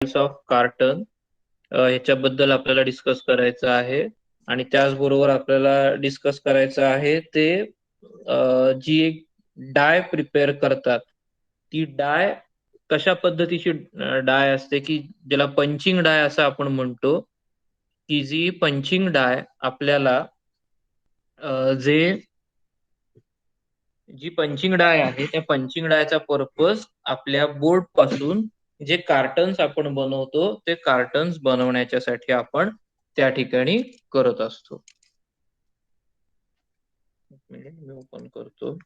Of carton ह्याच्याबद्दल आपल्याला discuss करायचं आहे. आणि त्याचबरोबर आपल्याला डिस्कस करायचं आहे ते जी एक डाय प्रिपेअर करतात, ती डाय कशा पद्धतीची डाय असते, की ज्याला पंचिंग डाय असं आपण म्हणतो, की जी पंचिंग डाय आपल्याला जे जी पंचिंग डाय आहे त्या पंचिंग डायचा पर्पज आपल्या बोर्ड पासून जे कार्टन्स आपण बनवतो ते कार्टन्स बनवण्याच्यासाठी आपण त्या ठिकाणी करत असतो. एक मिनिट मी ओपन करतो.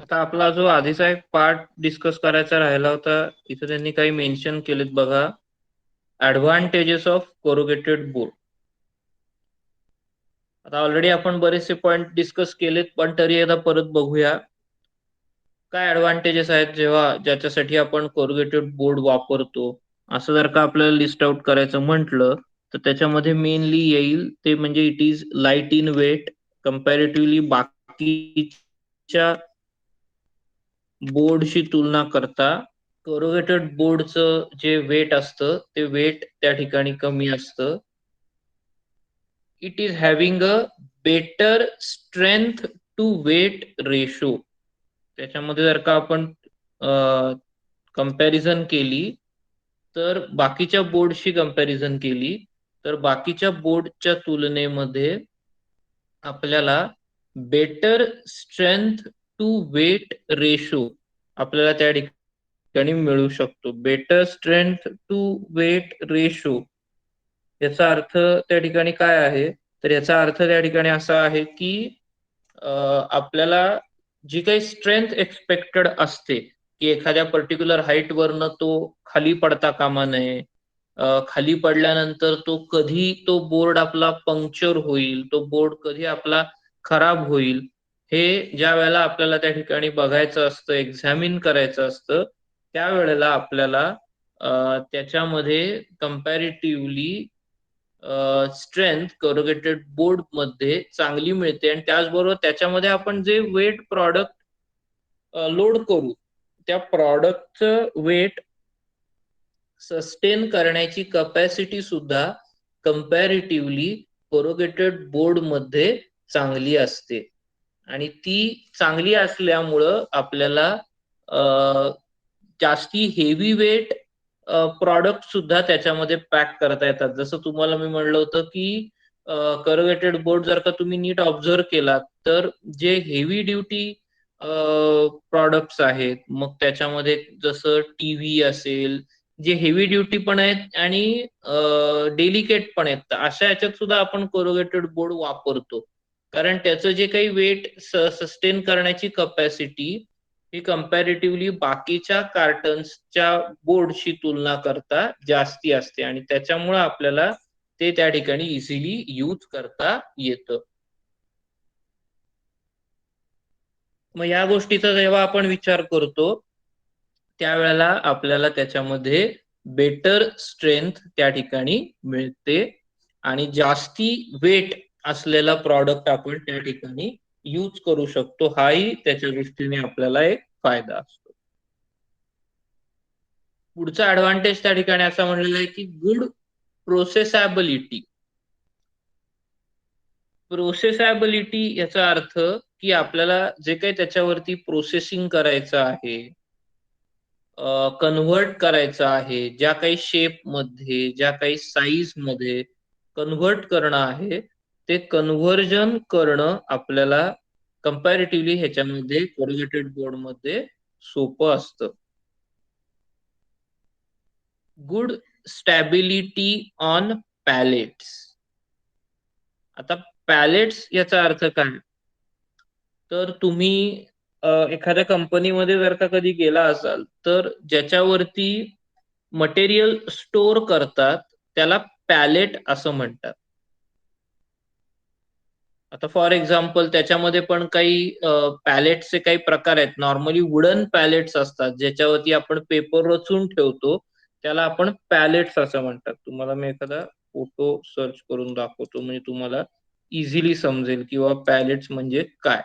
आता आपला जो आधीचा एक पार्ट डिस्कस करायचा राहिला होता, इथे त्यांनी काही मेन्शन केलेत बघा. Advantages of corrugated board. आता ऑलरेडी आपण बरेचसे पॉइंट डिस्कस केलेत, पण तरी एकदा परत बघूया काय ऍडव्हान्टेजेस आहेत जेव्हा ज्याच्यासाठी आपण कोरुगेटेड बोर्ड वापरतो. असं जर का आपल्याला लिस्ट आउट करायचं म्हटलं तर त्याच्यामध्ये मेनली येईल ते म्हणजे it is light in weight comparatively बाकीच्या बोर्डशी तुलना करता. कोरुगेटेड बोर्डचं जे वेट असतं ते वेट त्या ठिकाणी कमी असतं. It is having a better strength to weight ratio. त्याच्यामध्ये जर का आपण कंपॅरिझन केली तर बाकीच्या बोर्डशी कंपॅरिझन केली तर बाकीच्या बोर्डच्या तुलनेमध्ये आपल्याला better strength to weight ratio आपल्याला त्या ठिकाणी मिळू शकतो. Better strength to weight ratio याचा अर्थ त्या ठिकाणी काय आहे, तर याचा अर्थ त्या ठिकाणी असा आहे की आपल्याला जी काही स्ट्रेंथ एक्सपेक्टेड असते की एखाद्या पर्टिक्युलर हाईट वरनं तो खाली पडता कामा नये. खाली पडल्यानंतर तो कधी तो बोर्ड आपला पंक्चर होईल, तो बोर्ड कधी आपला खराब होईल, हे ज्या वेळेला आपल्याला त्या ठिकाणी बघायचं असतं, एक्झामिन करायचं असतं, त्यावेळेला आपल्याला त्याच्यामध्ये कंपॅरेटिव्हली स्ट्रेंथ कोरुगेटेड बोर्ड मध्ये चांगली मिळते. आणि त्याचबरोबर त्याच्यामध्ये आपण जे वेट प्रॉडक्ट लोड करू त्या प्रॉडक्टचं वेट सस्टेन करण्याची कपॅसिटी सुद्धा कंपॅरेटिव्हली कोरुगेटेड बोर्ड मध्ये चांगली असते. आणि ती चांगली असल्यामुळं आपल्याला जास्ती हेवी वेट प्रॉडक्ट सुद्धा त्याच्यामध्ये पॅक करता येतात. जसं तुम्हाला मी म्हणलं होतं की करुगेटेड बोर्ड जर का तुम्ही नीट ऑब्झर्व केलात तर जे हेवी ड्युटी प्रॉडक्ट्स आहेत, मग त्याच्यामध्ये जसं टीव्ही असेल, जे हेवी ड्युटी पण आहेत आणि डेलिकेट पण आहेत. तर अशा ह्याच्यात सुद्धा आपण कोरुगेटेड बोर्ड वापरतो. कारण त्याचं जे काही वेट सस्टेन करण्याची कपॅसिटी ही कंपॅरेटिव्हली बाकीच्या कार्टन्सच्या बोर्डशी तुलना करता जास्ती असते आणि त्याच्यामुळे आपल्याला ते त्या ठिकाणी इझिली यूज करता येतं. मग या गोष्टीचा जेव्हा आपण विचार करतो, त्यावेळेला आपल्याला त्याच्यामध्ये बेटर स्ट्रेंथ त्या ठिकाणी मिळते आणि जास्ती वेट असलेला प्रॉडक्ट आपण त्या ठिकाणी यूज करू शकतो. हाही त्याच्या दृष्टीने आपल्याला एक फायदा असतो. पुढचा ऍडव्हान्टेज त्या ठिकाणी असा म्हणलेला आहे की गुड प्रोसेसॅबिलिटी. प्रोसेसॅबिलिटी याचा अर्थ की आपल्याला जे काही त्याच्यावरती प्रोसेसिंग करायचं आहे, कन्व्हर्ट करायचं आहे, ज्या काही शेपमध्ये, ज्या काही साईजमध्ये कन्व्हर्ट करणं आहे, ते कन्व्हर्जन करणं आपल्याला कंपॅरेटिव्हली ह्याच्यामध्ये कोरुगेटेड बोर्डमध्ये सोपं असतं. Good stability on palettes. आता पॅलेट्स याचा अर्थ काय? तर तुम्ही एखाद्या कंपनीमध्ये जर का कधी गेला असाल, तर ज्याच्यावरती मटेरियल स्टोअर करतात, त्याला पॅलेट असं म्हणतात. आता फॉर एक्झाम्पल त्याच्यामध्ये पण काही पॅलेटचे काही प्रकार आहेत. नॉर्मली वुडन पॅलेट्स असतात, ज्याच्यावरती आपण पेपर रचून ठेवतो. त्याला आपण पॅलेट्स असं म्हणतात. तुम्हाला मी एखादा फोटो सर्च करून दाखवतो, म्हणजे तुम्हाला इझिली समजेल किंवा पॅलेट्स म्हणजे काय.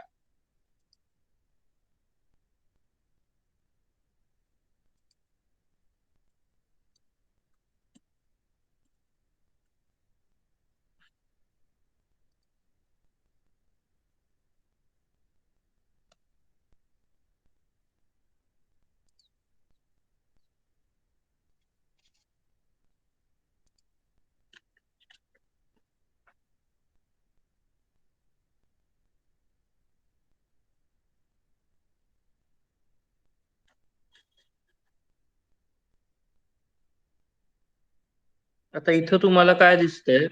आता इथं तुम्हाला काय दिसतंय,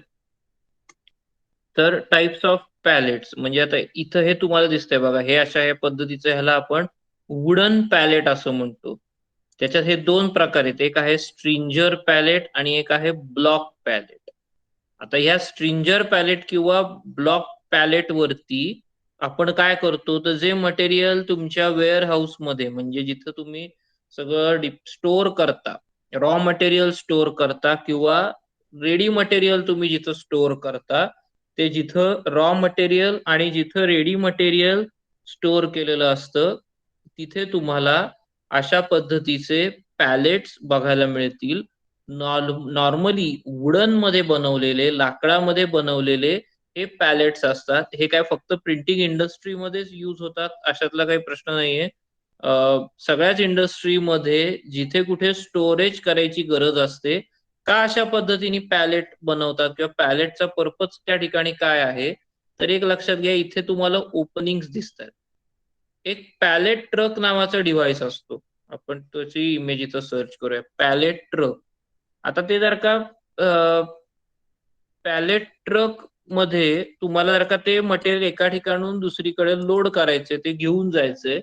तर टाइप्स ऑफ पॅलेट्स म्हणजे आता इथं हे तुम्हाला दिसतंय बघा, हे अशा या पद्धतीचं ह्याला आपण वुडन पॅलेट असं म्हणतो. त्याच्यात हे दोन प्रकार आहेत, एक आहे स्ट्रिंजर पॅलेट आणि एक आहे ब्लॉक पॅलेट. आता ह्या स्ट्रिंजर पॅलेट किंवा ब्लॉक पॅलेट वरती आपण काय करतो, तर जे मटेरियल तुमच्या वेअर हाऊस मध्ये म्हणजे जिथं तुम्ही सगळं स्टोअर करता, रॉ मटेरियल स्टोअर करता किंवा रेडी मटेरियल तुम्ही जिथं स्टोअर करता, ते जिथं रॉ मटेरियल आणि जिथं रेडी मटेरियल स्टोअर केलेलं असतं, तिथे तुम्हाला अशा पद्धतीचे पॅलेट्स बघायला मिळतील. नॉर्मली वुडन मध्ये बनवलेले, लाकडामध्ये बनवलेले हे पॅलेट्स असतात. हे काय फक्त प्रिंटिंग इंडस्ट्रीमध्येच यूज होतात अशातला काही प्रश्न नाहीये. सगळ्याच इंडस्ट्रीमध्ये जिथे कुठे स्टोरेज करायची गरज असते, का अशा पद्धतीने पॅलेट बनवतात किंवा पॅलेटचा पर्पज त्या ठिकाणी काय आहे, तर एक लक्षात घ्या, इथे तुम्हाला ओपनिंग्स दिसतात. एक पॅलेट ट्रक नावाचा डिव्हाइस असतो. आपण त्याची इमेज इथं सर्च करूया, पॅलेट ट्रक. आता ते जर का पॅलेट ट्रक मध्ये तुम्हाला जर का ते मटेरियल एका ठिकाणून दुसरीकडे लोड करायचे, ते घेऊन जायचे,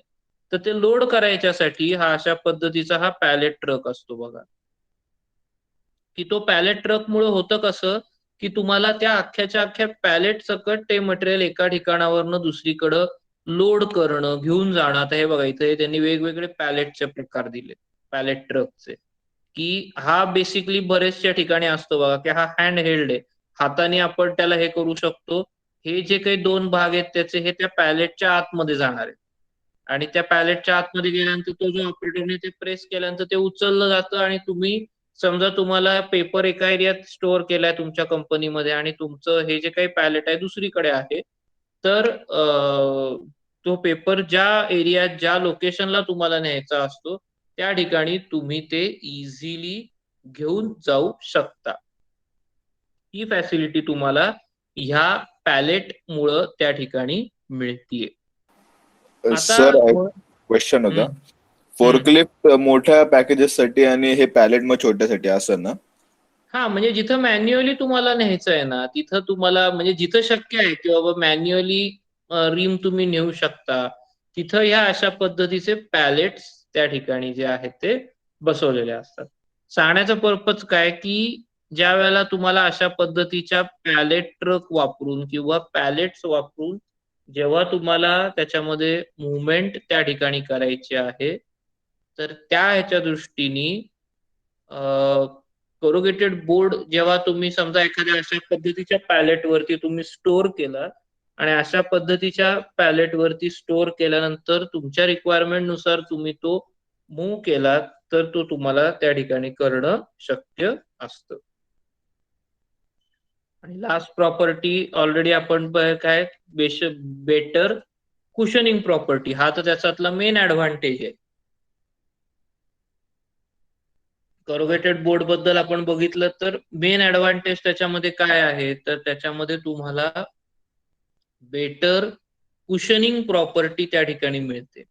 तर ते लोड करायच्यासाठी हा अशा पद्धतीचा हा पॅलेट ट्रक असतो बघा. की तो पॅलेट ट्रकमुळे होतं कसं, की तुम्हाला त्या अख्ख्याच्या अख्ख्या पॅलेट सकट ते मटेरियल एका ठिकाणावरनं दुसरीकडं लोड करणं, घेऊन जाणं. आता हे बघा, इथे त्यांनी वेगवेगळे पॅलेटचे प्रकार दिले, पॅलेट ट्रकचे. की हा बेसिकली बरेचशा ठिकाणी असतो बघा, की हा हँड हेल्ड आहे. हाताने आपण त्याला हे करू शकतो. हे जे काही दोन भाग आहेत त्याचे, हे त्या पॅलेटच्या आतमध्ये जाणार आहेत. आणि त्या पॅलेटच्या आतमध्ये गेल्यानंतर तो जो ऑपरेटरने ते प्रेस केल्यानंतर ते उचललं जातं आणि तुम्ही समजा तुम्हाला पेपर एका एरियात स्टोअर केलाय तुमच्या कंपनीमध्ये आणि तुमचं हे जे काही पॅलेट आहे दुसरीकडे आहे. तर तो पेपर ज्या एरियात ज्या लोकेशनला तुम्हाला न्यायचा असतो त्या ठिकाणी तुम्ही ते इझिली घेऊन जाऊ शकता. ही फॅसिलिटी तुम्हाला ह्या पॅलेट मुळे त्या ठिकाणी मिळतीये. आता सर क्वेश्चन होता, हम्म फोरक्लिफ्ट मोठ्या पॅकेजेस साठी आणि हे पॅलेट मग छोट्यासाठी असं ना? हा, म्हणजे जिथं मॅन्युअली तुम्हाला न्यायचं आहे ना तिथं तुम्हाला म्हणजे जिथं शक्य आहे की बाबा मॅन्युअली रिम तुम्ही नेऊ शकता, तिथं ह्या अशा पद्धतीचे पॅलेट्स त्या ठिकाणी जे आहेत ते बसवलेले असतात. सांगण्याचा पर्पज काय की ज्या वेळेला तुम्हाला अशा पद्धतीच्या पॅलेट ट्रक वापरून किंवा पॅलेट्स वापरून जेव्हा तुम्हाला त्याच्यामध्ये मुवमेंट त्या ठिकाणी करायची आहे, तर त्या ह्याच्या दृष्टीने कोरुगेटेड बोर्ड जेव्हा तुम्ही समजा एखाद्या अशा पद्धतीच्या पॅलेट वरती तुम्ही स्टोअर केला आणि अशा पद्धतीच्या पॅलेट वरती स्टोअर केल्यानंतर तुमच्या रिक्वायरमेंट नुसार तुम्ही तो मूव्ह केला तर तो तुम्हाला त्या ठिकाणी करणं शक्य असतं. आणि लास्ट प्रॉपर्टी ऑलरेडी आपण काय बेटर कुशनिंग प्रॉपर्टी, हा तर त्याच्यातला मेन ऍडव्हान्टेज आहे. कॉर्गेटेड बोर्ड बद्दल आपण बघितलं तर मेन ऍडव्हान्टेज त्याच्यामध्ये काय आहे, तर त्याच्यामध्ये तुम्हाला बेटर कुशनिंग प्रॉपर्टी त्या ठिकाणी मिळते.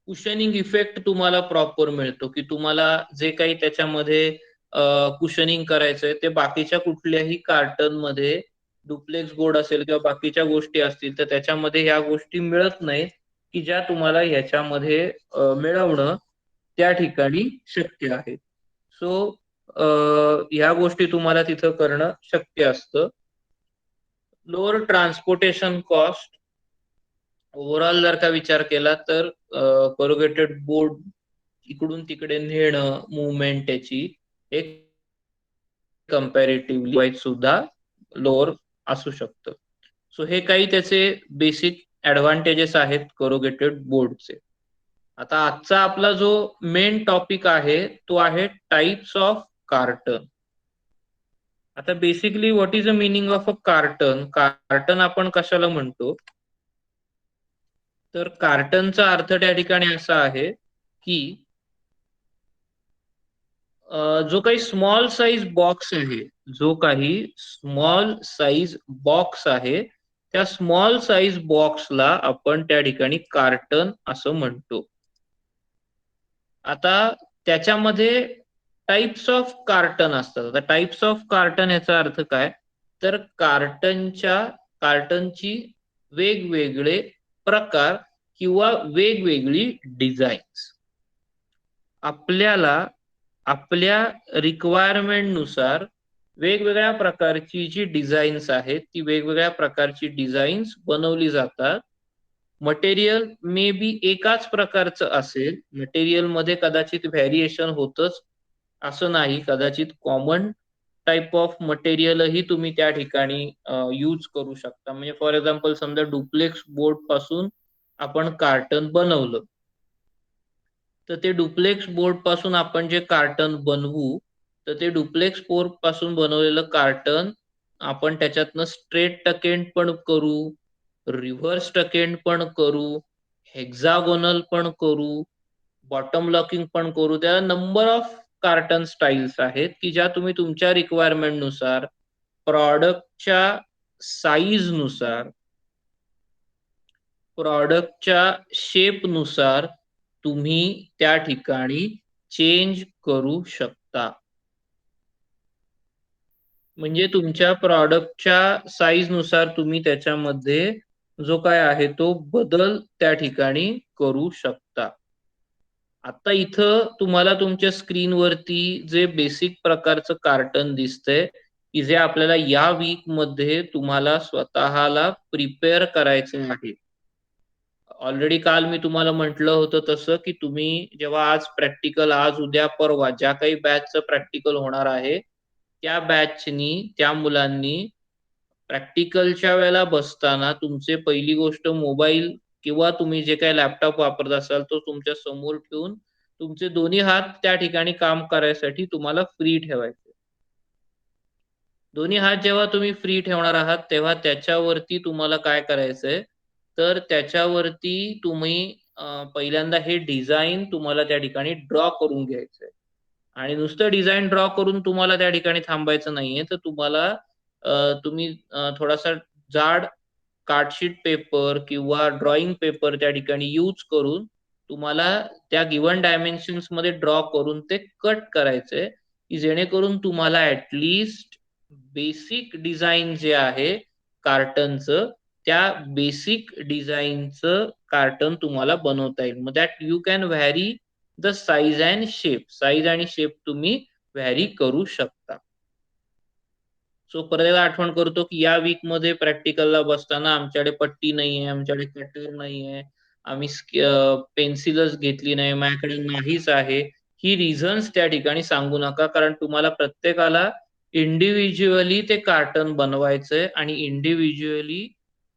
कुशनिंग इफेक्ट तुम्हाला प्रॉपर मिळतो की तुम्हाला जे काही त्याच्यामध्ये कुशनिंग करायचंय ते बाकीच्या कुठल्याही कार्टन मध्ये डुप्लेक्स बोर्ड असेल किंवा बाकीच्या गोष्टी असतील तर त्याच्यामध्ये ह्या गोष्टी मिळत नाहीत की ज्या तुम्हाला ह्याच्यामध्ये मिळवणं त्या ठिकाणी शक्य आहे. सो ह्या गोष्टी तुम्हाला तिथं करणं शक्य असतं. लोअर ट्रान्सपोर्टेशन कॉस्ट, ओव्हरऑल जर का विचार केला तर कोरुगेटेड बोर्ड इकडून तिकडे नेणं मुवमेंट त्याची एक कम्पॅरेटिव्हली वाईज सुद्धा लोअर असू शकतं. सो हे काही त्याचे बेसिक ऍडव्हान्टेजेस आहेत कोरुगेटेड बोर्डचे. आता आजचा आपला जो मेन टॉपिक आहे तो आहे टाइप्स ऑफ कार्टन. आता basically what is the meaning of a carton? Carton आपण कशाला म्हणतो, तर कार्टनचा अर्थ त्या ठिकाणी असा आहे की जो काही स्मॉल साईज बॉक्स आहे, जो काही स्मॉल साईज बॉक्स आहे, त्या स्मॉल साईज बॉक्सला आपण त्या ठिकाणी कार्टन असं म्हणतो. आता त्याच्यामध्ये टाइप्स ऑफ कार्टन असतात. आता टाइप्स ऑफ कार्टन याचा अर्थ काय, तर कार्टनची वेगवेगळे प्रकार किंवा वेगवेगळी डिझाईन्स आपल्याला आपल्या रिक्वायरमेंट नुसार वेगवेगळ्या प्रकारची जी डिझाईन्स आहेत ती वेगवेगळ्या प्रकारची डिझाईन्स बनवली जातात. मटेरियल मे बी एकाच प्रकारचं असेल, मटेरियल मध्ये कदाचित व्हॅरिएशन होतच असं नाही, कदाचित कॉमन टाइप ऑफ मटेरियलही तुम्ही त्या ठिकाणी यूज करू शकता. म्हणजे फॉर एक्झाम्पल समजा डुप्लेक्स बोर्ड पासून आपण कार्टन बनवलं, तर ते डुप्लेक्स बोर्ड पासून आपण जे कार्टन बनवू, तर ते डुप्लेक्स बोर्ड पासून बनवलेलं कार्टन आपण त्याच्यातनं स्ट्रेट टकेंड पण करू, रिव्हर्स टकेंड पण करू, हेक्झागोनल पण करू, बॉटम लॉकिंग पण करू. त्या नंबर ऑफ कार्टन स्टाईल्स आहेत की ज्या तुम्ही तुमच्या रिक्वायरमेंट नुसार, प्रॉडक्टच्या साईज नुसार, प्रॉडक्टच्या शेप नुसार तुम्ही त्या ठिकाणी चेंज करू शकता. म्हणजे तुमच्या प्रॉडक्टच्या साईज नुसार तुम्ही त्याच्यामध्ये जो काय आहे तो बदल त्या ठिकाणी करू शकता. आता इथं तुम्हाला तुमच्या स्क्रीनवरती जे बेसिक प्रकारचं कार्टन दिसतंय की जे आपल्याला या वीक मध्ये तुम्हाला स्वतःला प्रिपेअर करायचं आहे. ऑलरेडी काल मी तुम्हाला म्हटलं होतं तसं की तुम्ही जेव्हा आज प्रॅक्टिकल, आज उद्या परवा ज्या काही बॅचचं प्रॅक्टिकल होणार आहे त्या बॅचनी, त्या मुलांनी प्रॅक्टिकलच्या वेळेला बसताना तुमचे पहिली गोष्ट मोबाईल किंवा तुम्ही जे काही लॅपटॉप वापरत असाल तो तुमच्या समोर ठेवून तुमचे दोन्ही हात त्या ठिकाणी काम करायसाठी तुम्हाला फ्री ठेवायचे. दोन्ही हात जेव्हा तुम्ही फ्री ठेवणार आहात तेव्हा त्याच्यावरती तुम्हाला काय करायचंय, तर त्याच्यावरती तुम्ही पहिल्यांदा हे डिझाईन तुम्हाला त्या ठिकाणी ड्रॉ करून घ्यायचंय आणि नुसतं डिझाईन ड्रॉ करून तुम्हाला त्या ठिकाणी थांबायचं नाहीये, तर तुम्हाला तुम्ही थोडासा जाड कार्डशीट पेपर किंवा ड्रॉइंग पेपर त्या ठिकाणी यूज करून तुम्हाला त्या गिव्हन डायमेन्शन्स मध्ये ड्रॉ करून ते कट करायचंय, की जेणेकरून तुम्हाला ॲटलीस्ट बेसिक डिझाइन जे आहे कार्टनचं, त्या बेसिक डिझाइनचं कार्टन तुम्हाला बनवता येईल. मग that you can vary the size and shape. Size आणि शेप तुम्ही व्हॅरी करू शकता. सो परत एकदा आठवण करतो, की या वीकमध्ये प्रॅक्टिकलला बसताना आमच्याकडे पट्टी नाहीये, आमच्याकडे कटर नाहीये, आम्ही पेन्सिलच घेतली नाही, माझ्याकडे नाहीच आहे. ही रिझन्स त्या ठिकाणी सांगू नका, कारण तुम्हाला प्रत्येकाला इंडिव्हिज्युअली ते कार्टन बनवायचंय आणि इंडिव्हिज्युअली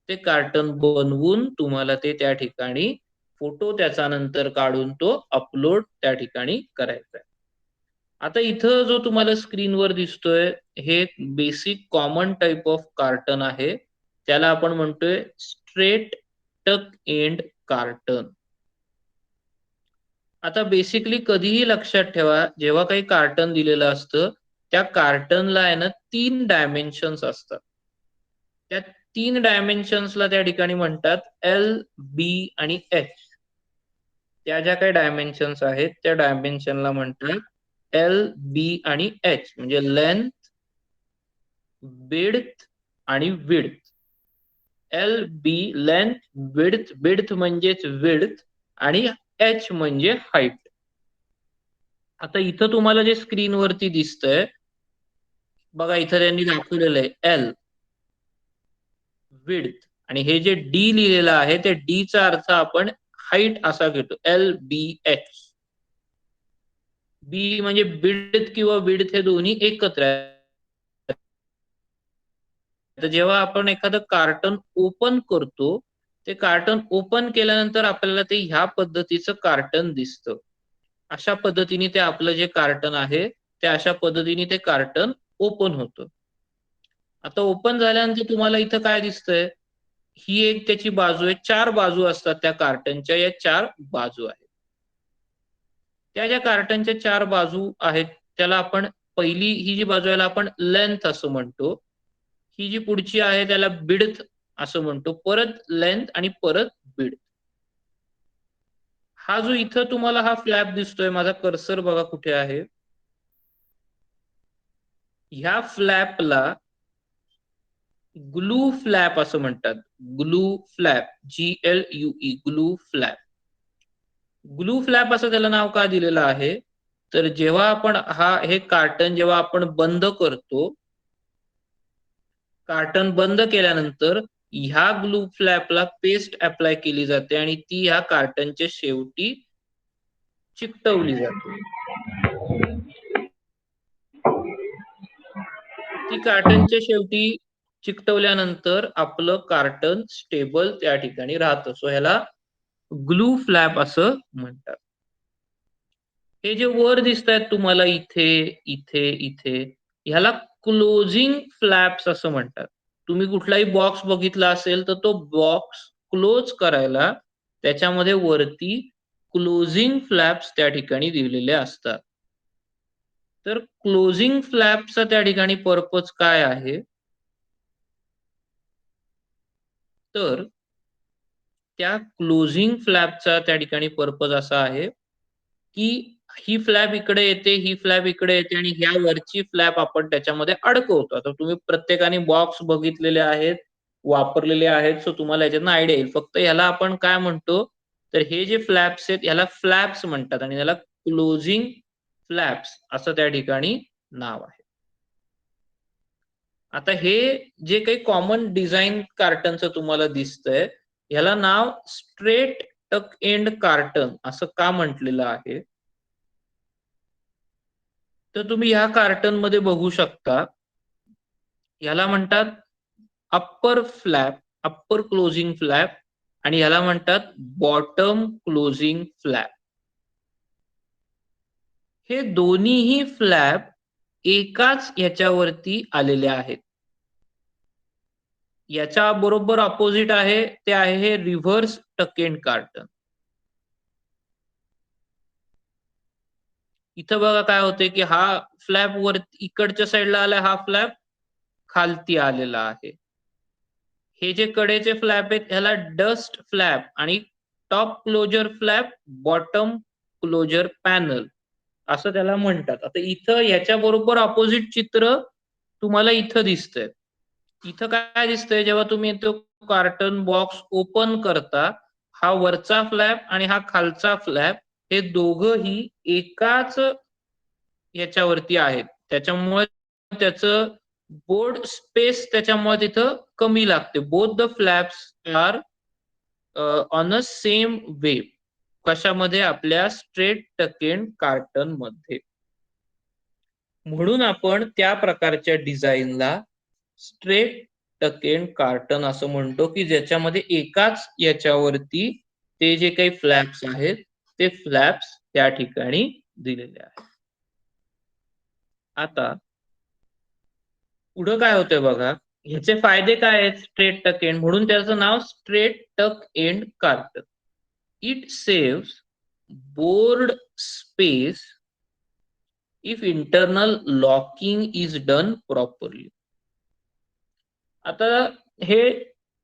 ते कार्टन बनवून तुम्हाला ते त्या ठिकाणी फोटो त्याचा नंतर काढून तो अपलोड त्या ठिकाणी करायचा आहे. आता इथं जो तुम्हाला स्क्रीनवर दिसतोय, हे basic common type of carton आहे. त्याला आपण म्हणतोय स्ट्रेट टक एंड कार्टन. आता बेसिकली कधीही लक्षात ठेवा, जेव्हा काही कार्टन दिलेलं असतं, त्या कार्टनला आहे ना 3 डायमेन्शन्स असतात. त्या 3 डायमेन्शन्सला त्या ठिकाणी म्हणतात एल, बी आणि एच. त्या ज्या काही डायमेन्शन्स आहेत, त्या डायमेन्शनला म्हणतात एल, बी आणि एच, म्हणजे लेंथ, विड्थ आणि विड्थ. एल, बी, लेंथ, विड्थ, विड्थ म्हणजेच विड्थ आणि एच म्हणजे हाईट. आता इथं तुम्हाला जे स्क्रीनवरती दिसतंय बघा, इथं त्यांनी दाखवलेलं आहे एल, विड्थ, आणि हे जे डी लिहिलेलं आहे, ते डी चा अर्थ आपण हाईट असा घेतो, एल, बी, एच. बी म्हणजे बिड्थ किंवा विड्थ हे दोन्ही एकत्र आहे. तर जेव्हा आपण एखादं कार्टन ओपन करतो, ते कार्टन ओपन केल्यानंतर आपल्याला ते ह्या पद्धतीचं कार्टन दिसतं. अशा पद्धतीने ते आपलं जे कार्टन आहे, ते अशा पद्धतीने ते कार्टन ओपन होतं. आता ओपन झाल्यानंतर तुम्हाला इथं काय दिसतंय? ही एक त्याची बाजू आहे. 4 बाजू असतात त्या कार्टनच्या, या 4 बाजू आहेत. त्या ज्या कार्टनच्या 4 बाजू आहेत, त्याला आपण पहिली ही जी बाजू आहे याला आपण लेंथ असं म्हणतो. ही जी पुढची आहे त्याला विड्थ असं म्हणतो. परत लेंथ आणि परत विड्थ. हा जो इथं तुम्हाला हा फ्लॅप दिसतोय, माझा कर्सर बघा कुठे आहे. ह्या फ्लॅपला ग्लू फ्लॅप असं म्हणतात. Glue flap, GLUE, glue flap. Glue flap असं त्याला नाव का दिलेलं आहे? तर जेव्हा आपण हे कार्टन जेव्हा आपण बंद करतो, कार्टन बंद केल्यानंतर ह्या ग्लू फ्लॅपला पेस्ट अप्लाय केली जाते आणि ती ह्या कार्टनच्या शेवटी चिकटवली जाते. ती कार्टनच्या शेवटी चिकटवल्यानंतर आपलं कार्टन स्टेबल त्या ठिकाणी राहतं. सो ह्याला ग्लू फ्लॅप असं म्हणतात. हे जे वर दिसतायत तुम्हाला इथे, इथे, इथे, ह्याला क्लोजिंग फ्लॅप्स असं म्हणतात. तुम्ही कुठलाही बॉक्स बघितला असेल, तर तो बॉक्स क्लोज करायला त्याच्यामध्ये वरती क्लोजिंग फ्लॅप्स त्या ठिकाणी दिलेले असतात. तर क्लोजिंग फ्लॅपचा त्या ठिकाणी पर्पज काय आहे? तर त्या क्लोजिंग फ्लॅपचा त्या ठिकाणी पर्पज असा आहे, की ही फ्लॅप इकडे येते, ही फ्लॅप इकडे येते आणि ह्या वरची फ्लॅप आपण त्याच्यामध्ये अडकवतो. आता तुम्ही प्रत्येकाने बॉक्स बघितलेले आहेत, वापरलेले आहेत, सो तुम्हाला याच्यातनं आयडिया येईल. फक्त ह्याला आपण काय म्हणतो, तर हे जे फ्लॅप्स आहेत, ह्याला फ्लॅप्स म्हणतात आणि ह्याला क्लोजिंग फ्लॅप्स असं त्या ठिकाणी नाव आहे. आता हे जे काही कॉमन डिझाइन कार्टनचं तुम्हाला दिसतंय, ह्याला नाव स्ट्रेट टक एंड कार्टन असं का म्हटलेलं आहे? तर तुम्ही ह्या कार्टनमध्ये बघू शकता, ह्याला म्हणतात upper flap, upper closing flap, आणि ह्याला म्हणतात बॉटम क्लोजिंग फ्लॅप. हे दोन्हीही फ्लॅप एकाच ह्याच्यावरती आलेले आहेत. याच्या बरोबर अपोजिट आहे ते आहे हे रिव्हर्स टक एंड कार्टन. इथं बघा काय होते की हा फ्लॅप वर इकडच्या साईडला आलाय, हा फ्लॅप खालती आलेला आहे. हे जे कडेचे फ्लॅप आहेत ह्याला डस्ट फ्लॅप आणि top closure flap, bottom closure panel असं त्याला म्हणतात. आता इथं ह्याच्या बरोबर अपोजिट चित्र तुम्हाला इथं दिसतंय. इथं काय दिसतंय, जेव्हा तुम्ही तो कार्टन बॉक्स ओपन करता, हा वरचा फ्लॅप आणि हा खालचा फ्लॅप हे दोघंही एकाच याच्यावरती आहेत. त्याच्यामुळे त्याचं बोर्ड स्पेस त्याच्यामुळे तिथं कमी लागते. Both the flaps are on a same way. कशामध्ये? आपल्या स्ट्रेट टकेंड कार्टन मध्ये. म्हणून आपण त्या प्रकारच्या डिझाईनला स्ट्रेट टकेंड कार्टन असं म्हणतो, की ज्याच्यामध्ये एकाच याच्यावरती ते जे काही फ्लॅप्स आहेत ते फ्लॅप्स त्या ठिकाणी दिलेले आहेत. आता पुढं काय होतंय बघा, ह्याचे फायदे काय आहेत स्ट्रेट टक एंड, म्हणून त्याचं नाव स्ट्रेट टक end carton. It saves board space if internal locking is done properly. आता हे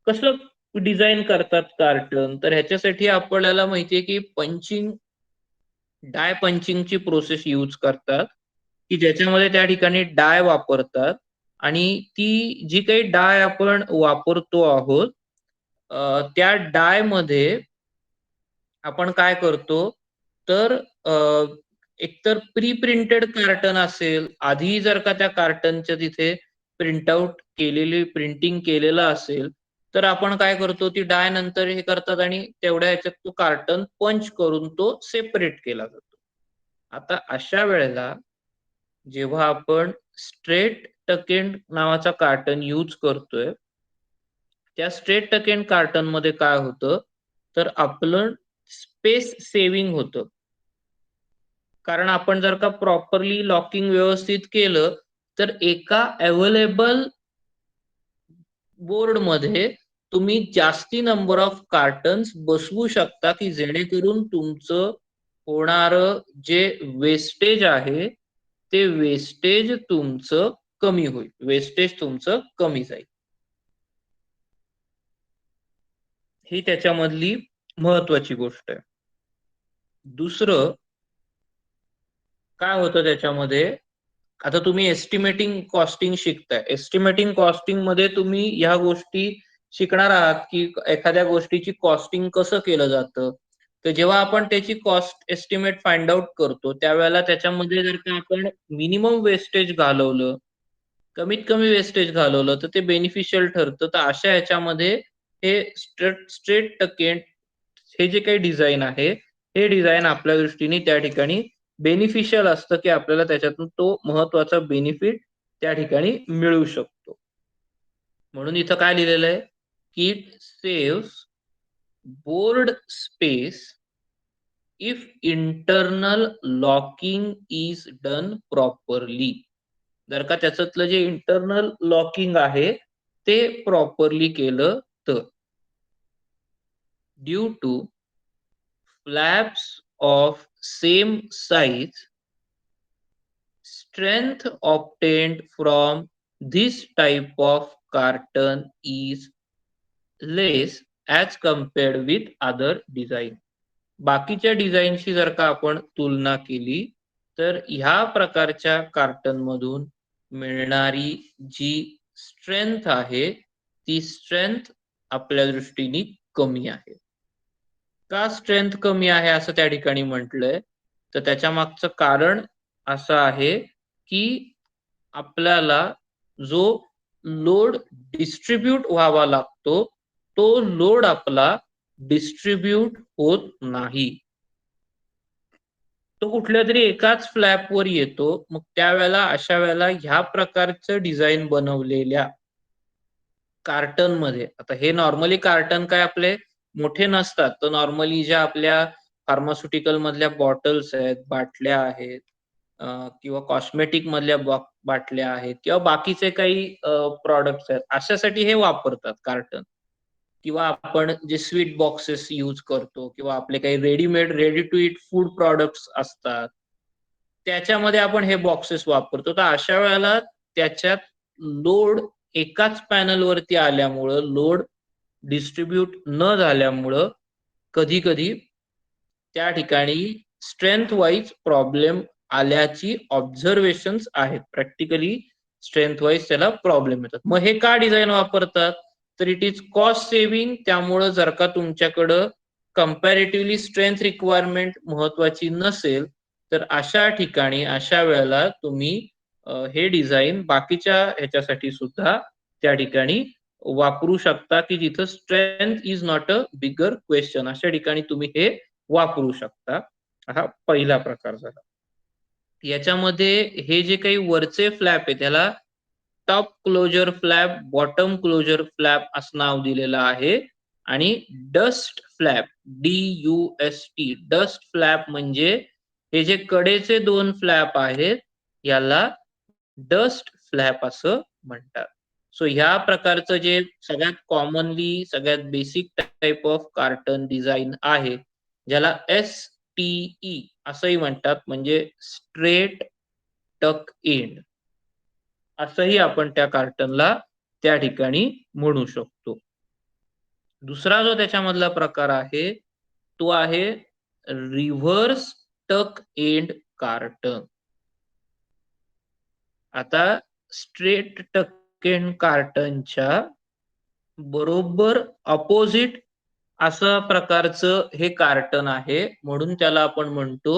कसं डिझाईन करतात कार्टन, तर ह्याच्यासाठी आपल्याला माहितीये की पंचिंग, डाय पंचिंगची प्रोसेस यूज करतात, की ज्याच्यामध्ये त्या ठिकाणी डाय वापरतात आणि ती जी काही डाय आपण वापरतो आहोत त्या डाय मध्ये आपण काय करतो, तर एकतर प्री प्रिंटेड कार्टन असेल, आधी जर का त्या कार्टनच्या तिथे प्रिंटआउट केलेली, प्रिंटिंग केलेलं असेल, तर आपण काय करतो, ती डाय नंतर हे करतात आणि तेवढ्या ह्याच्यात तो कार्टन पंच करून तो सेपरेट केला जातो. आता अशा वेळेला जेव्हा आपण स्ट्रेट टकेंड नावाचा कार्टन यूज करतोय, त्या स्ट्रेट टकेंड कार्टन मध्ये काय होतं, तर आपलं स्पेस सेव्हिंग होतं. कारण आपण जर का प्रॉपरली लॉकिंग व्यवस्थित केलं, तर एका अवेलेबल बोर्ड मध्ये तुम्ही जास्ती नंबर ऑफ कार्टन्स बसवू शकता, की जेणेकरून तुमचं होणारं जे वेस्टेज आहे ते वेस्टेज तुमचं कमी होईल, वेस्टेज तुमचं कमी जाईल. ही त्याच्यामधली महत्वाची गोष्ट आहे. दुसरं काय होतं त्याच्यामध्ये, आता तुम्ही एस्टिमेटिंग कॉस्टिंग शिकताय. एस्टिमेटिंग कॉस्टिंग मध्ये तुम्ही ह्या गोष्टी शिकणार आहात, की एखाद्या गोष्टीची कॉस्टिंग कसं केलं जातं. तर जेव्हा आपण त्याची कॉस्ट एस्टिमेट फाइंड आउट करतो, त्यावेळेला त्याच्यामध्ये जर का आपण मिनिमम वेस्टेज घालवलं, कमीत कमी वेस्टेज घालवलं, तर ते बेनिफिशियल ठरतं. तर अशा ह्याच्यामध्ये हे स्ट्रेट टकेंड हे जे काही डिझाईन आहे, हे डिझाईन आपल्या दृष्टीने त्या ठिकाणी बेनिफिशियल असतं, की आपल्याला त्याच्यातून तो महत्वाचा बेनिफिट त्या ठिकाणी मिळू शकतो. म्हणून इथं काय लिहिलेलं आहे, की it saves board space if internal locking is done properly. जर का त्याच्यातलं जे इंटरनल लॉकिंग आहे ते प्रॉपरली केलं तर. Due to flaps of same size, strength obtained from this type of carton is less as compared with other design. बाकीच्या डिझाईनशी जर का आपण तुलना केली, तर ह्या प्रकारच्या कार्टन मधून मिळणारी जी स्ट्रेंथ आहे, ती स्ट्रेंथ आपल्या दृष्टीने कमी आहे. का स्ट्रेंथ कमी आहे असं त्या ठिकाणी म्हटलंय, तर त्याच्या मागचं कारण असं आहे, की आपल्याला जो लोड डिस्ट्रीब्यूट व्हावा लागतो, तो लोड आपला डिस्ट्रीब्यूट होत नाही. तो कुठल्या तरी एकाच फ्लॅपवर येतो. मग त्यावेळेला अशा वेळेला ह्या प्रकारचं डिझाईन बनवलेल्या कार्टन मध्ये, आता हे नॉर्मली कार्टन काय आपले मोठे नसतात, तर नॉर्मली ज्या आपल्या फार्मास्युटिकल मधल्या बॉटल्स आहेत, बाटल्या आहेत, किंवा कॉस्मेटिक मधल्या बाटल्या आहेत किंवा बाकीचे काही प्रॉडक्ट्स आहेत, अशासाठी हे वापरतात कार्टन. किंवा आपण जे स्वीट बॉक्सेस यूज करतो किंवा आपले काही readymade ready to eat food products असतात, त्याच्यामध्ये आपण हे बॉक्सेस वापरतो. तर अशा वेळेला त्याच्यात लोड एकाच पॅनलवरती आल्यामुळं, लोड डिस्ट्रीब्यूट न झाल्यामुळं कधी-कधी त्या ठिकाणी स्ट्रेंथ वाईज प्रॉब्लेम आल्याची ऑब्झर्वेशन्स आहेत. प्रॅक्टिकली स्ट्रेंथ वाईज त्याला प्रॉब्लेम येतात. मग हे का डिझाइन वापरतात? तर इट इज कॉस्ट सेव्हिंग. त्यामुळं जर का तुमच्याकडं कंपॅरेटिव्हली स्ट्रेंथ रिक्वायरमेंट महत्वाची नसेल, तर अशा ठिकाणी, अशा वेळेला तुम्ही हे डिझाइन बाकीच्या ह्याच्यासाठी सुद्धा त्या ठिकाणी वापरू शकता, की जिथं strength is not a bigger question. अशा ठिकाणी तुम्ही हे वापरू शकता. हा पहिला प्रकार झाला. याच्यामध्ये हे जे काही वरचे फ्लॅप आहे त्याला top closure flap, bottom closure flap असं नाव दिलेलं आहे. आणि dust flap, DUST, dust flap म्हणजे हे जे कडेचे दोन फ्लॅप आहेत याला डस्ट फ्लॅप असं म्हणतात. सो ह्या प्रकारचं जे सगळ्यात कॉमनली सगळ्यात basic type of carton design आहे, ज्याला STE असंही म्हणतात, म्हणजे स्ट्रेट टक एंड असंही आपण त्या कार्टनला त्या ठिकाणी म्हणू शकतो. दुसरा जो त्याच्यामधला प्रकार आहे तो आहे रिव्हर्स टक एंड कार्टन. आता स्ट्रेट टक एंड कार्टनच्या बरोबर अपोजिट असं प्रकारचं हे कार्टन आहे, म्हणून त्याला आपण म्हणतो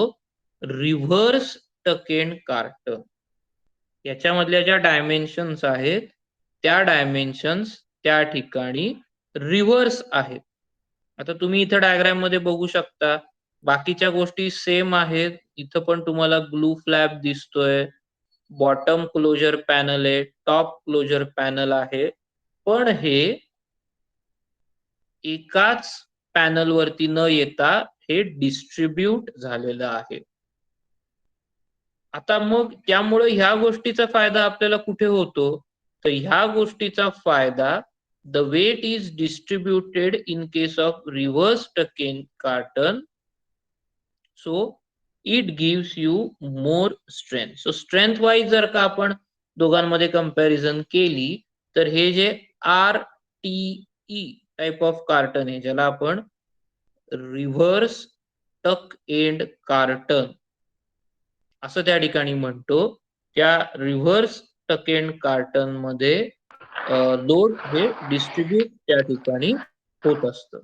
रिव्हर्स टक एंड कार्टन. याच्यामधल्या ज्या डायमेन्शन्स आहेत त्या डायमेन्शन्स त्या ठिकाणी रिव्हर्स आहेत. आता तुम्ही इथं डायग्राम मध्ये बघू शकता, बाकीच्या गोष्टी सेम आहेत. इथं पण तुम्हाला ग्लू फ्लॅप दिसतोय, बॉटम क्लोजर पॅनल आहे, टॉप क्लोजर पॅनल आहे, पण हे एकाच पॅनल वरती न येता हे डिस्ट्रीब्यूट झालेलं आहे. आता मग त्यामुळे ह्या गोष्टीचा फायदा आपल्याला कुठे होतो? तर ह्या गोष्टीचा फायदा, the weight is distributed in case of reverse tuck end carton, so it gives you more strength. So strength wise जर का आपण दोघांमध्ये कंपॅरिझन केली, तर हे जे RTE टाइप ऑफ कार्टन आहे, ज्याला आपण रिव्हर्स टक एंड कार्टन असं त्या ठिकाणी म्हणतो, त्या रिव्हर्स टक एंड कार्टन मध्ये लोड हे डिस्ट्रीब्यूट त्या ठिकाणी होत असतं.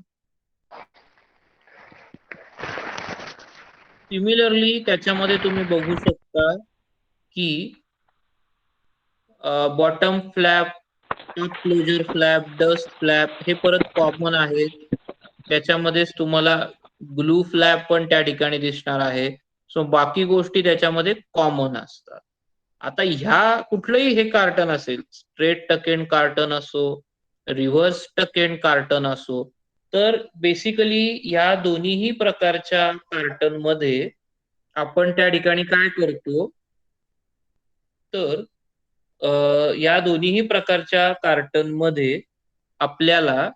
सिमिलरली त्याच्यामध्ये तुम्ही बघू शकता की bottom flap, top closure flap, dust flap हे परत कॉमन आहेत. त्याच्यामध्येच तुम्हाला ग्लू फ्लॅप पण त्या ठिकाणी दिसणार आहे. सो बाकी गोष्टी त्याच्यामध्ये कॉमन असतात. आता ह्या कुठलंही हे कार्टन असेल, स्ट्रेट टक एंड कार्टन असो, रिव्हर्स टक एंड कार्टन असो, तर बेसिकली या दोन्हीही प्रकारच्या कार्टन मध्ये आपण त्या ठिकाणी काय करतो, तर या दोन्हीही प्रकारच्या कार्टन मध्ये आपल्याला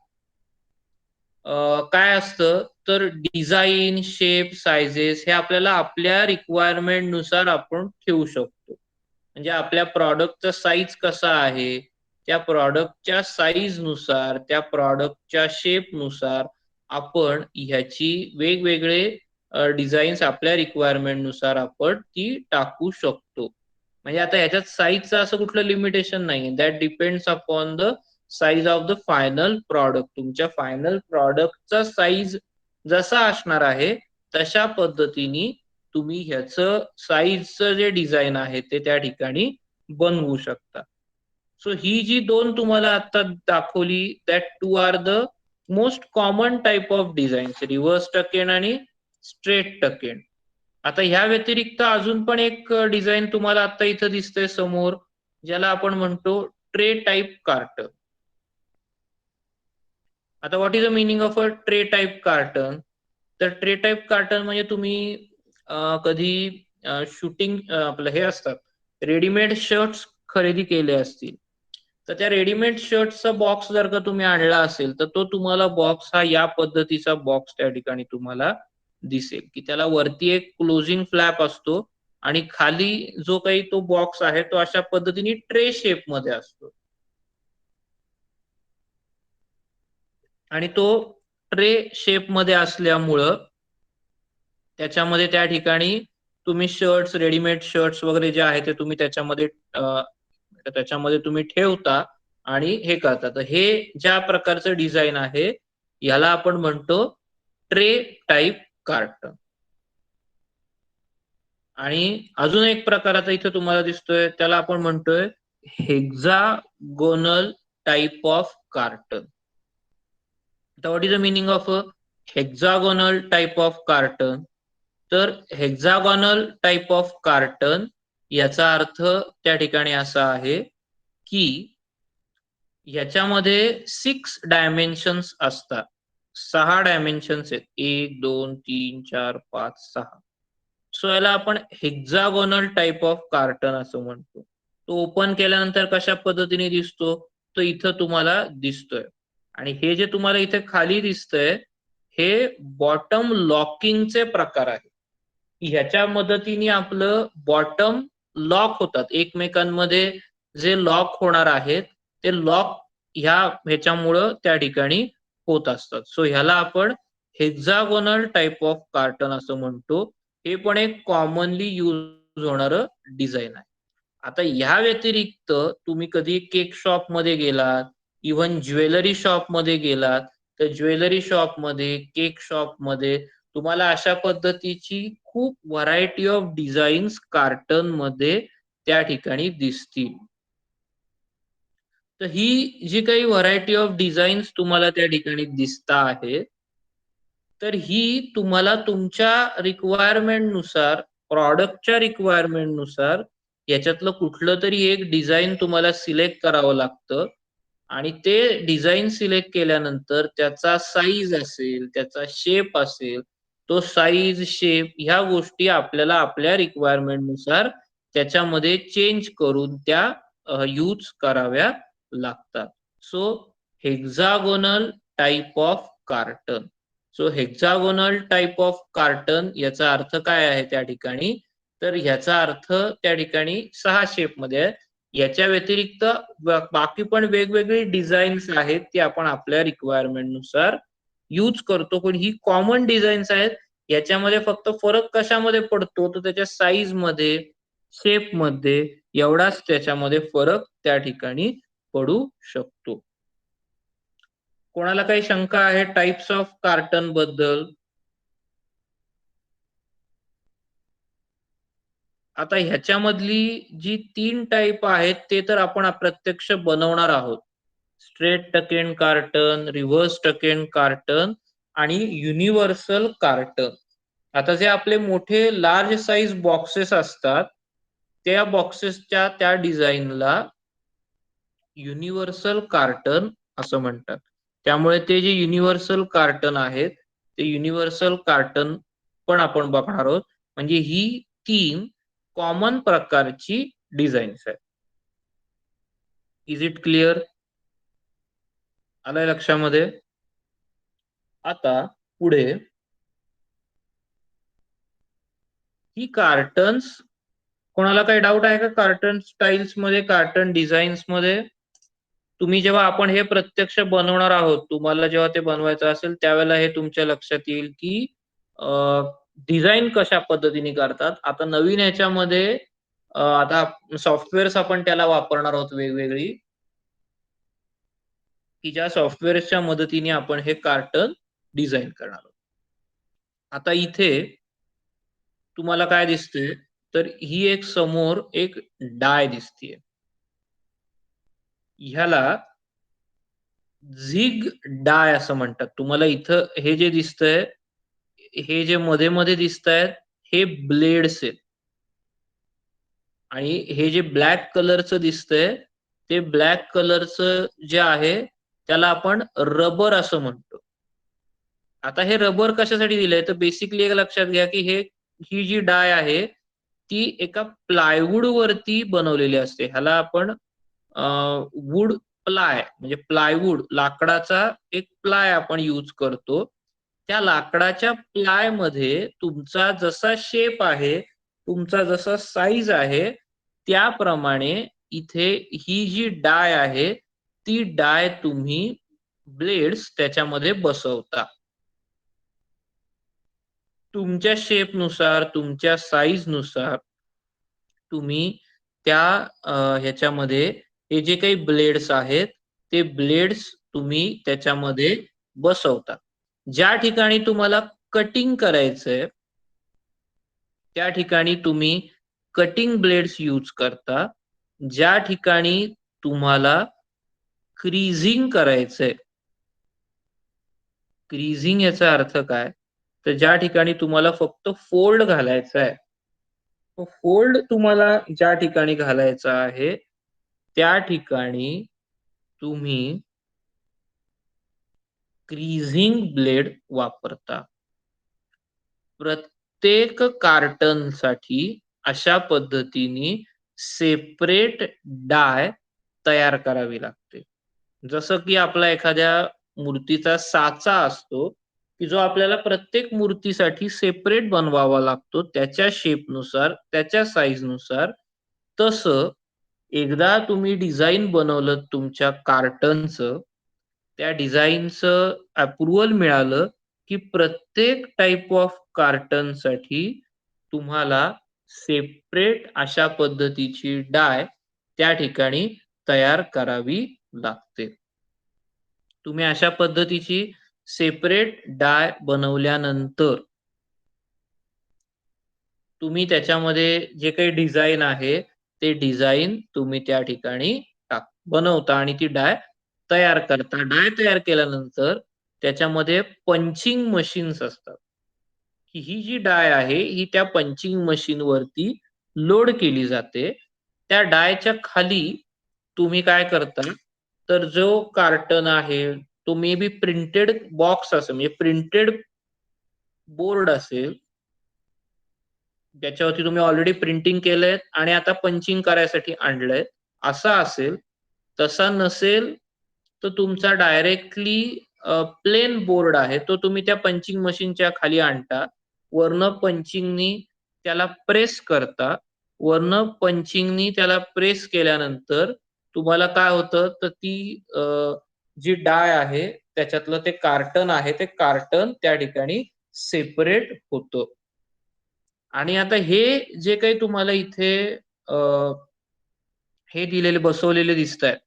काय असतं, तर डिझाईन, शेप, सायझेस हे आपल्याला आपल्या रिक्वायरमेंट नुसार आपण ठेवू शकतो. म्हणजे आपल्या प्रॉडक्टचा साईज कसा आहे, त्या प्रॉडक्टच्या साईज नुसार, त्या प्रॉडक्टच्या शेप नुसार आपण ह्याची वेगवेगळे डिझाईन्स आपल्या रिक्वायरमेंट नुसार आपण ती टाकू शकतो. म्हणजे आता ह्याच्यात साईजचं असं कुठलं लिमिटेशन नाही, that depends upon the size of the final product. तुमच्या फायनल प्रॉडक्टचा साईज जसा असणार आहे तशा पद्धतीने तुम्ही ह्याचं साईजचं जे डिझाईन आहे ते त्या ठिकाणी बनवू शकता. सो ही जी दोन तुम्हाला आता दाखवली, that two are the most common type of design, reverse tuck end straight tuck. End ह्या व्यतिरिक्त अजून पण एक डिझाईन तुम्हाला आता इथं दिसतंय समोर, ज्याला आपण म्हणतो ट्रे टाइप कार्टन. आता what is the meaning of a tray type carton? तर ट्रे टाइप कार्टन म्हणजे तुम्ही कधी शूटिंग आपलं हे असतात, रेडीमेड शर्ट्स खरेदी केले असतील, तर त्या रेडीमेड शर्ट्सचा बॉक्स जर का तुम्ही आणला असेल, तर तो तुम्हाला बॉक्स हा या पद्धतीचा बॉक्स त्या ठिकाणी तुम्हाला दिसेल, की त्याला वरती एक क्लोजिंग फ्लॅप असतो आणि खाली जो काही तो बॉक्स आहे तो अशा पद्धतीने ट्रे शेप मध्ये असतो आणि तो ट्रे शेप मध्ये असल्यामुळं त्याच्यामध्ये त्या ठिकाणी तुम्ही शर्ट्स, रेडीमेड शर्ट्स वगैरे जे आहे ते तुम्ही त्याच्यामध्ये तुम्ही ठेवता आणि हे करता. तर हे ज्या प्रकारचं डिझाईन आहे याला आपण म्हणतो ट्रे टाइप कार्ट. आणि अजून एक प्रकार आता इथे तुम्हाला दिसतोय त्याला आपण म्हणतोय हेक्सागोनल टाइप ऑफ कार्टन. आता what is the meaning of a hexagonal type of carton? तर हेक्सागोनल टाइप ऑफ कार्टन याचा अर्थ त्या ठिकाणी असा आहे की याच्यामध्ये 6 डायमेन्शन्स असतात. 6 डायमेन्शन्स आहेत. 1, 2, 3, 4, 5, 6. सो याला आपण हेक्सागोनल टाइप ऑफ कार्टन असं म्हणतो. तो ओपन केल्यानंतर कशा पद्धतीने दिसतो? तो इथं तुम्हाला दिसतोय. आणि हे जे तुम्हाला इथे खाली दिसतंय, हे बॉटम लॉकिंगचे प्रकार आहेत. ह्याच्या मदतीने आपलं बॉटम लॉक होतात. एकमेकांमध्ये जे लॉक होणार आहेत, ते लॉक ह्याच्यामुळं त्या ठिकाणी होत असतात. सो ह्याला आपण हेक्सागोनल टाइप ऑफ कार्टन असं म्हणतो. हे पण एक कॉमनली यूज होणारं डिझाइन आहे. आता ह्या व्यतिरिक्त तुम्ही कधी केक शॉपमध्ये गेलात, इव्हन ज्वेलरी शॉपमध्ये गेलात, तर ज्वेलरी शॉपमध्ये, केक शॉपमध्ये तुम्हाला अशा पद्धतीची खूप व्हरायटी ऑफ डिझाईन्स कार्टनमध्ये त्या ठिकाणी दिसतील. तर ही जी काही व्हरायटी ऑफ डिझाईन्स तुम्हाला त्या ठिकाणी दिसता आहेत, तर ही तुम्हाला तुमच्या रिक्वायरमेंटनुसार, प्रॉडक्टच्या रिक्वायरमेंटनुसार याच्यातलं कुठलं तरी एक डिझाइन तुम्हाला सिलेक्ट करावं लागतं आणि ते डिझाइन सिलेक्ट केल्यानंतर त्याचा साईज असेल, त्याचा शेप असेल, तो साईज, शेप ह्या गोष्टी आपल्याला आपल्या रिक्वायरमेंटनुसार त्याच्यामध्ये चेंज करून त्या यूज कराव्या लागतात. So hexagonal type of carton. So hexagonal type of carton याचा अर्थ काय आहे त्या ठिकाणी? तर ह्याचा अर्थ त्या ठिकाणी 6 शेपमध्ये आहे. याच्या व्यतिरिक्त बाकी पण वेगवेगळी डिझाईन्स आहेत, ती आपण आपल्या रिक्वायरमेंटनुसार यूज करतो. पण ही कॉमन डिझाईन्स आहेत. याच्यामध्ये फक्त फरक कशामध्ये पडतो? तर त्याच्या साईजमध्ये, शेपमध्ये एवढाच त्याच्यामध्ये फरक त्या ठिकाणी पडू शकतो. कोणाला काही शंका आहे टाइप्स ऑफ कार्टन बद्दल? आता ह्याच्यामधली जी 3 टाइप आहेत ते तर आपण प्रत्यक्ष बनवणार आहोत. Straight token carton, reverse tuck end carton आणि युनिव्हर्सल कार्टन. आता जे आपले मोठे लार्ज साइज बॉक्सेस असतात, त्या बॉक्सेसच्या त्या डिझाईनला युनिव्हर्सल कार्टन असं म्हणतात. त्यामुळे ते जे युनिव्हर्सल कार्टन आहेत, ते युनिव्हर्सल कार्टन पण आपण बघणार आहोत. म्हणजे ही 3 कॉमन प्रकारची डिझाईन्स आहेत. Is it clear? आलंय लक्षामध्ये? आता पुढे ही कार्टन्स, कोणाला काही डाऊट आहे का कार्टन स्टाईल्स मध्ये, कार्टन डिझाईन्स मध्ये? तुम्ही जेव्हा आपण हे प्रत्यक्ष बनवणार आहोत, तुम्हाला जेव्हा ते बनवायचं असेल त्यावेळेला हे तुमच्या लक्षात येईल की डिझाईन कशा पद्धतीने करतात. आता नवीन ह्याच्यामध्ये आता सॉफ्टवेअर्स आपण त्याला वापरणार आहोत वेगवेगळी, की ज्या सॉफ्टवेअर्सच्या मदतीने आपण हे कार्टन डिझाईन करणार आहोत. आता इथे तुम्हाला काय दिसते? तर ही एक समोर एक डाय दिसतीये. ह्याला झिग डाय असं म्हणतात. तुम्हाला इथं हे जे दिसतंय, हे जे मध्ये-मध्ये दिसतायत, हे ब्लेड्स आहेत. आणि हे जे ब्लॅक कलरचं दिसतंय, ते ब्लॅक कलरचं जे आहे, त्याला आपण रबर असं म्हणतो. आता हे रबर कशासाठी दिलंय? तर बेसिकली एक लक्षात घ्या, की ही जी डाय आहे, ती एका प्लायवूड वरती बनवलेली असते. ह्याला आपण वूड प्लाय म्हणजे प्लायवूड लाकडाचा एक प्लाय आपण यूज करतो. त्या लाकडाच्या प्लाय मध्ये तुमचा जसा शेप आहे, तुमचा जसा साईज आहे, त्याप्रमाणे इथे ही जी डाय आहे, ती डाय तुम्ही ब्लेड्स त्याच्यामध्ये बसवता. तुमच्या शेपनुसार, तुमच्या साईजनुसार तुम्ही त्या ह्याच्यामध्ये हे जे काही ब्लेड्स आहेत, ते ब्लेड्स तुम्ही त्याच्यामध्ये बसवता. ज्या ठिकाणी तुम्हाला कटिंग करायचंय, त्या ठिकाणी तुम्ही कटिंग ब्लेड्स यूज करता. ज्या ठिकाणी तुम्हाला क्रीजिंग करायचंय, क्रीजिंग याचा अर्थ काय? तर ज्या ठिकाणी तुम्हाला फक्त फोल्ड घालायचा आहे, तो फोल्ड तुम्हाला ज्या ठिकाणी घालायचा आहे, त्या ठिकाणी तुम्ही क्रीजिंग ब्लेड वापरता. प्रत्येक कार्टनसाठी अशा पद्धतीने सेपरेट डाय तयार करावी लागते. जसं की आपला एखाद्या मूर्तीचा साचा असतो, की जो आपल्याला प्रत्येक मूर्तीसाठी सेपरेट बनवावा लागतो त्याच्या शेपनुसार, त्याच्या साईजनुसार. तसं एकदा तुम्ही डिझाइन बनवलं तुमच्या कार्टनचं, त्या डिझाइनचं अप्रूव्हल मिळालं, की प्रत्येक टाइप ऑफ कार्टनसाठी तुम्हाला सेपरेट अशा पद्धतीची डाय त्या ठिकाणी तयार करावी लागते. तुम्ही अशा पद्धतीची सेपरेट डाय बनवल्यानंतर तुम्ही त्याच्यामध्ये जे काही डिझाइन आहे, ते डिझाइन तुम्ही त्या ठिकाणी बनवता आणि ती डाय तयार करता. डाय तयार केल्यानंतर त्याच्यामध्ये पंचिंग मशीन्स असतात, की ही जी डाय आहे, ही त्या पंचिंग मशीनवरती लोड केली जाते. त्या डायच्या खाली तुम्ही काय करता, तर जो कार्टन आहे, तो मे बी प्रिंटेड बॉक्स असेल, म्हणजे प्रिंटेड बोर्ड असेल, ज्याच्यावरती तुम्ही ऑलरेडी प्रिंटिंग केलंय आणि आता पंचिंग करायसाठी आणलंय, असा असेल. तसा नसेल, तर तुमचा डायरेक्टली प्लेन बोर्ड आहे, तो तुम्ही त्या पंचिंग मशीनच्या खाली आणता. वरनं पंचिंगनी त्याला प्रेस करता. वरनं पंचिंगनी त्याला प्रेस केल्यानंतर तुम्हाला काय होतं, तर ती जी डाय आहे, त्याच्यातलं ते कार्टन आहे, ते कार्टन त्या ठिकाणी सेपरेट होतं. आणि आता हे जे काही तुम्हाला इथे अ, हे दिलेले बसवलेले दिसतायत,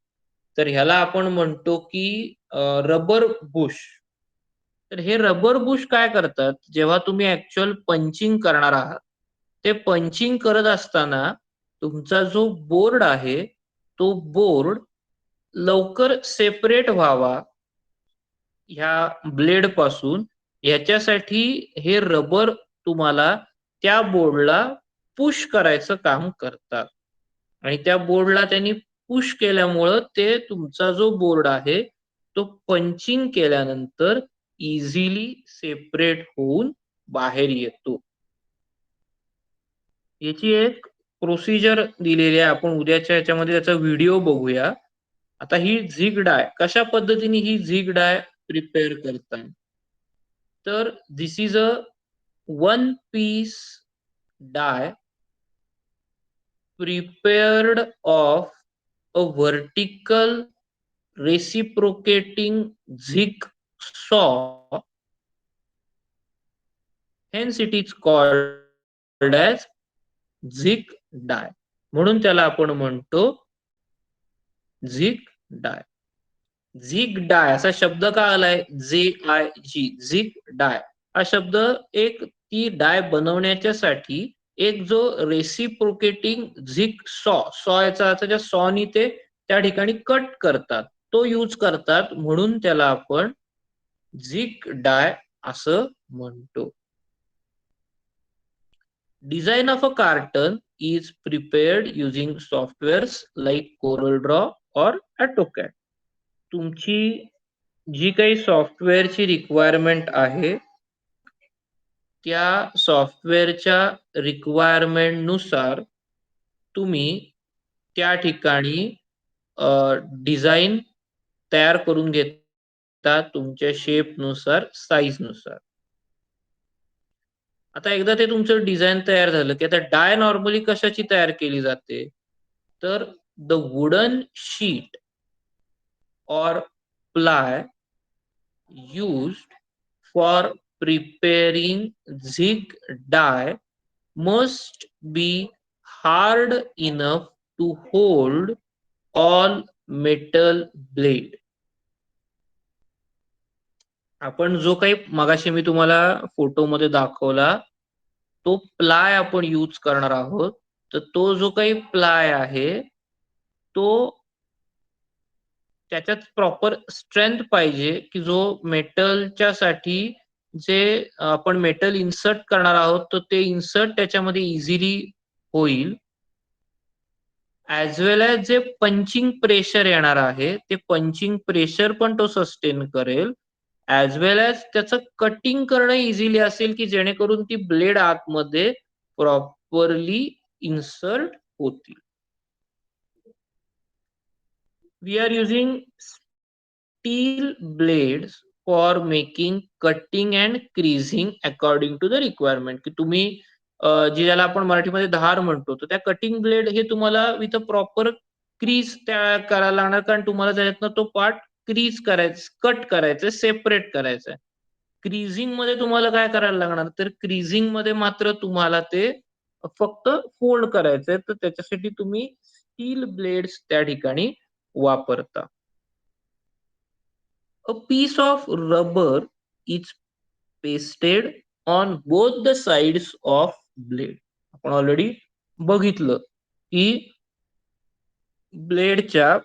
तर ह्याला आपण म्हणतो की रबर बुश. तर हे रबर बुश काय करतात, जेव्हा तुम्ही ऍक्च्युअल पंचिंग करणार आहात, ते पंचिंग करत असताना तुमचा जो बोर्ड आहे, तो बोर्ड लवकर सेपरेट व्हावा ह्या ब्लेड पासून, ह्याच्यासाठी हे रबर तुम्हाला त्या बोर्डला पुश करायचं काम करतात. आणि त्या बोर्डला त्यांनी पुश केल्यामुळं ते तुमचा जो बोर्ड आहे, तो पंचिंग केल्यानंतर इझिली सेपरेट होऊन बाहेर येतो. याची एक प्रोसिजर दिलेली आहे. आपण उद्याच्या ह्याच्यामध्ये त्याचा व्हिडिओ बघूया. आता ही झिग डाय कशा पद्धतीने ही झिग डाय प्रिपेअर करतात. तर this is a one piece die prepared of a vertical reciprocating jigsaw, hence it is called as zig die. म्हणून त्याला आपण म्हणतो झिग डाय. झिग डाय असा शब्द का आलाय, जे आय जी, झिग डाय हा शब्द एक ती डाय बनवण्याच्यासाठी एक जो रेसिप्रोकेटिंग झिग सॉ, सॉ याचा अर्थ ज्या सॉनी ते त्या ठिकाणी कट करतात, तो यूज करतात, म्हणून त्याला आपण झिग डाय असं म्हणतो. Design of a carton is prepared using softwares like Corel Draw और ऑटोकॅड. तुमची जी काही सॉफ्टवेअरची रिक्वायरमेंट आहे, त्या सॉफ्टवेअरच्या रिक्वायरमेंट नुसार तुम्ही त्या ठिकाणी डिझाईन तयार करून घेता तुमच्या शेपनुसार, साईजनुसार. आता एकदा ते तुमचं डिझाईन तयार झालं की आता डाय नॉर्मली कशाची तयार केली जाते, तर the wooden sheet or ply used for preparing zig die must be hard enough to hold all metal blade. आपण जो काही मगाशी मी तुम्हाला फोटोमध्ये दाखवला तो प्लाय आपण यूज करणार आहोत. तर तो जो काही प्लाय आहे तो त्याच्यात प्रॉपर स्ट्रेंथ पाहिजे की जो मेटलच्या साठी जे आपण मेटल इन्सर्ट करणार आहोत तर ते इन्सर्ट त्याच्यामध्ये इझिली होईल. ॲज वेल ॲज जे पंचिंग प्रेशर येणार आहे ते पंचिंग प्रेशर पण तो सस्टेन करेल. ॲज वेल ॲज त्याचं कटिंग करणं इझिली असेल की जेणेकरून ती ब्लेड आतमध्ये प्रॉपरली इन्सर्ट होतील. We are using steel blades for making cutting and creasing according to the requirement. की तुम्ही जी ज्याला आपण मराठीमध्ये धार म्हणतो तर त्या कटिंग ब्लेड हे तुम्हाला विथ अ प्रॉपर क्रीज त्या करायला लागणार कारण तुम्हाला त्याच्यातनं तो पार्ट क्रीज करायचा, कट करायचं, सेपरेट करायचं. क्रीजिंग मध्ये तुम्हाला काय करायला लागणार तर क्रीजिंग मध्ये मात्र तुम्हाला ते फक्त फोल्ड करायचंय तर त्याच्यासाठी तुम्ही स्टील ब्लेड्स त्या ठिकाणी वापरता. A piece of rubber is pasted on both the sides of blade. आपण ऑलरेडी बघितलं की ब्लेडच्या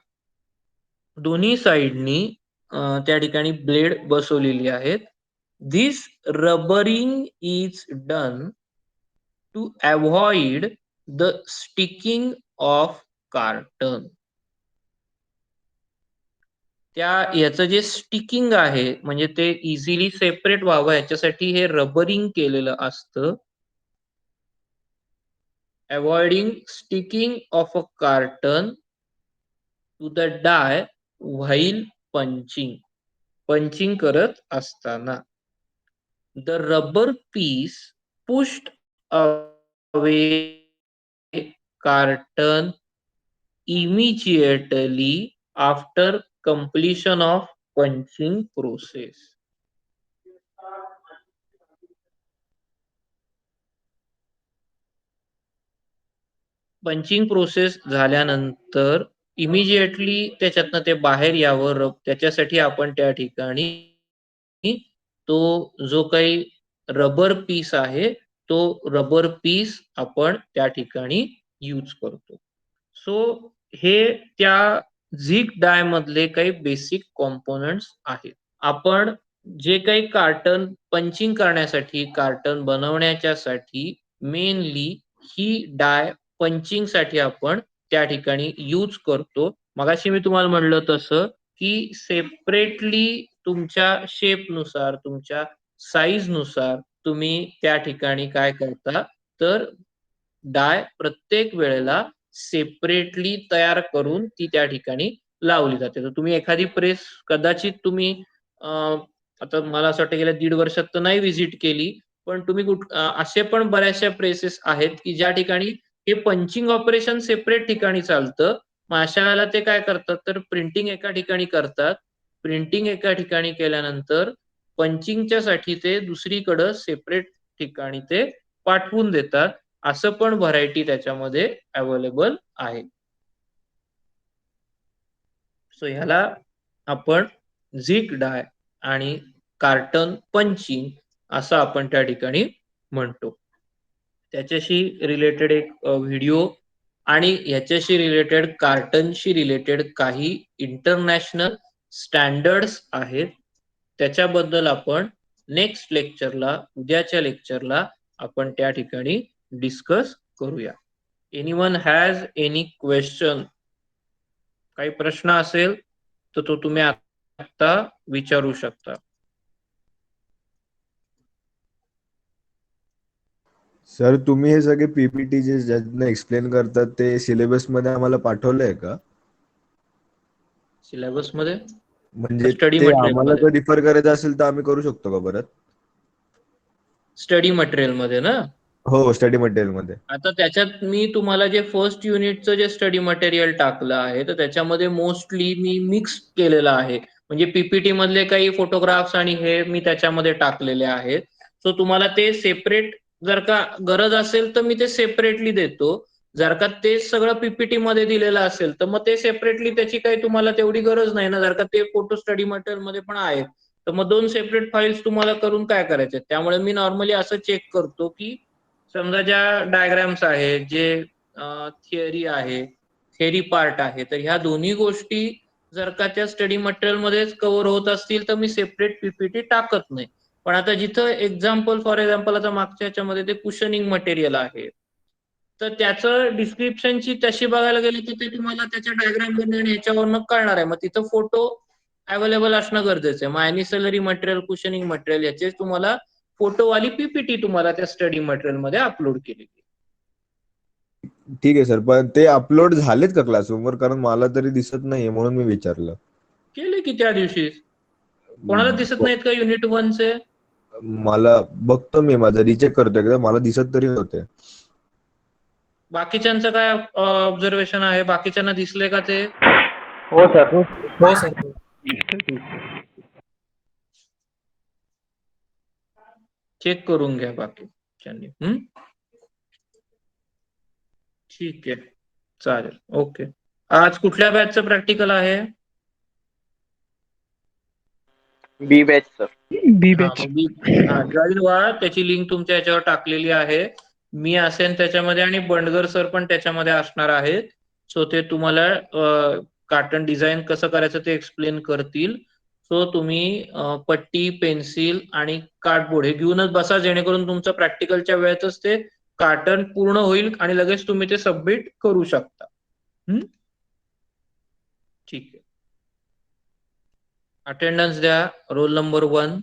दोन्ही साइडनी त्या ठिकाणी ब्लेड बसवलेली आहेत. This rubbering is done to avoid the sticking of carton. त्या याचं जे स्टिकिंग आहे म्हणजे ते इझिली सेपरेट व्हावं याच्यासाठी हे रबरिंग केलेलं असतं. Avoiding sticking of a carton to the die while punching. Punching करत असताना the rubber piece pushed away carton immediately after completion of punching process. Punching process झाल्यानंतर इमिजिएटली त्याच्यातनं ते बाहेर यावं त्याच्यासाठी आपण त्या ठिकाणी तो जो काही रबर पीस आहे तो रबर पीस आपण त्या ठिकाणी यूज करतो. सो हे त्या झिग डाय मधले काही बेसिक कॉम्पोनंट्स आहेत. आपण जे काही कार्टन पंचिंग करण्यासाठी कार्टन बनवण्याच्यासाठी मेनली ही डाय पंचिंग साठी आपण त्या ठिकाणी यूज करतो. मगाशी मी तुम्हाला म्हणलं तसं की सेपरेटली तुमच्या शेपनुसार तुमच्या साईज नुसार तुम्ही त्या ठिकाणी काय करता तर डाय प्रत्येक वेळेला सेपरेटली तयार करून ती त्या ठिकाणी लावली जाते. तर तुम्ही एखादी प्रेस कदाचित तुम्ही आता मला असं वाटतं गेल्या 1.5 वर्षात तर नाही व्हिजिट केली, पण तुम्ही असे पण बऱ्याचशा प्रेसेस आहेत की ज्या ठिकाणी हे पंचिंग ऑपरेशन सेपरेट ठिकाणी चालतं. मग अशा वेळेला ते काय करतात तर प्रिंटिंग एका ठिकाणी करतात. प्रिंटिंग एका ठिकाणी केल्यानंतर पंचिंगच्या साठी ते दुसरीकडं सेपरेट ठिकाणी ते पाठवून देतात. असं पण व्हरायटी त्याच्यामध्ये अवेलेबल आहे. सो ह्याला आपण झिग डाय आणि कार्टन पंचिंग असं आपण त्या ठिकाणी म्हणतो. त्याच्याशी रिलेटेड एक व्हिडिओ आणि ह्याच्याशी रिलेटेड कार्टनशी रिलेटेड काही इंटरनॅशनल स्टँडर्ड्स आहेत. त्याच्याबद्दल आपण नेक्स्ट लेक्चरला उद्याच्या लेक्चरला आपण त्या ठिकाणी डिस्कस करूया. Anyone has any question? काही प्रश्न असेल तर तो तुम्ही आता विचारू शकता. सर तुम्ही हे सगळे पीपीटी जे ज्यांना एक्सप्लेन करतात ते सिलेबस मध्ये आम्हाला पाठवलंय का? सिलेबस मध्ये म्हणजे स्टडी ते मटेरियल आम्हाला मध्ये? जर रिफर करायचं असेल तर आम्ही करू शकतो का परत? स्टडी मटेरियल मध्ये ना? हो, स्टडी मटेरियल मध्ये. आता त्याच्यात मी तुम्हाला जे फर्स्ट युनिटचं जे स्टडी मटेरियल टाकलं आहे तर त्याच्यामध्ये मोस्टली मी मिक्स केलेलं आहे. म्हणजे पीपीटी मधले काही फोटोग्राफ्स आणि हे मी त्याच्यामध्ये टाकलेले आहेत. सो तुम्हाला ते सेपरेट जर का गरज असेल तर मी ते सेपरेटली देतो. जर का ते सगळं पीपीटी मध्ये दिलेलं असेल तर मग ते सेपरेटली त्याची काही तुम्हाला तेवढी गरज नाही ना. जर का ते फोटो स्टडी मटेरियल मध्ये पण आहेत तर मग 2 सेपरेट फाईल्स तुम्हाला करून काय करायचे. त्यामुळे मी नॉर्मली असं चेक करतो की समजा ज्या डायग्राम्स आहेत, जे थिअरी आहे, थिअरी पार्ट आहे, तर ह्या दोन्ही गोष्टी जर का त्या स्टडी मटेरियल मध्येच कव्हर होत असतील तर मी सेपरेट पीपीटी टाकत नाही. पण आता जिथं एक्झाम्पल फॉर एक्झाम्पल आता मागच्या ह्याच्यामध्ये ते कुशनिंग मटेरियल आहे, तर त्याचं डिस्क्रिप्शनची तशी बघायला गेली की ते तुम्हाला त्याच्या डायग्राम वरनं आणि ह्याच्यावरनं कळणार आहे. मग तिथं फोटो अवेलेबल असणं गरजेचं आहे. मग ॲनिसलरी मटेरियल, कुशनिंग मटेरियल याचे तुम्हाला फोटोवाली पीपीटी तुम्हाला त्या स्टडी मटेरियल मध्ये अपलोड केलेली. ठीक आहे सर, पण ते अपलोड झालेत का क्लासरूमवर? कारण मला तरी दिसत नाहीये म्हणून मी विचारलं. केले की त्या दिवशी. कोणाला दिसत ब- नाहीत का युनिट 1 चे? मला बघतो, मी माझं रिचेक करतो एकदा, मला दिसत तरी होते. बाकीच्यांचं काय ऑब्झर्वेशन आहे? बाकीच्यांना दिसले का ते? हो सर. हो सर हो. चेक करून घ्या बाकीच्यांनी. ठीक आहे, चालेल, ओके. आज कुठल्या बॅचचं प्रॅक्टिकल आहे? बी बॅच सर. बी हा बॅच. जॉईन व्हा. त्याची लिंक तुमच्या याच्यावर टाकलेली आहे. मी असेन त्याच्यामध्ये आणि बंडगर सर पण त्याच्यामध्ये असणार आहेत. सो ते तुम्हाला कार्टन डिझाईन कसं करायचं ते एक्सप्लेन करतील. सो तुम्ही पट्टी, पेन्सिल आणि कार्डबोर्ड हे घेऊनच बसा, जेणेकरून तुमचं प्रॅक्टिकलच्या वेळेतच ते कार्टन पूर्ण होईल आणि लगेच तुम्ही ते सबमिट करू शकता. ठीक आहे. अटेंडन्स द्या. Roll number 1.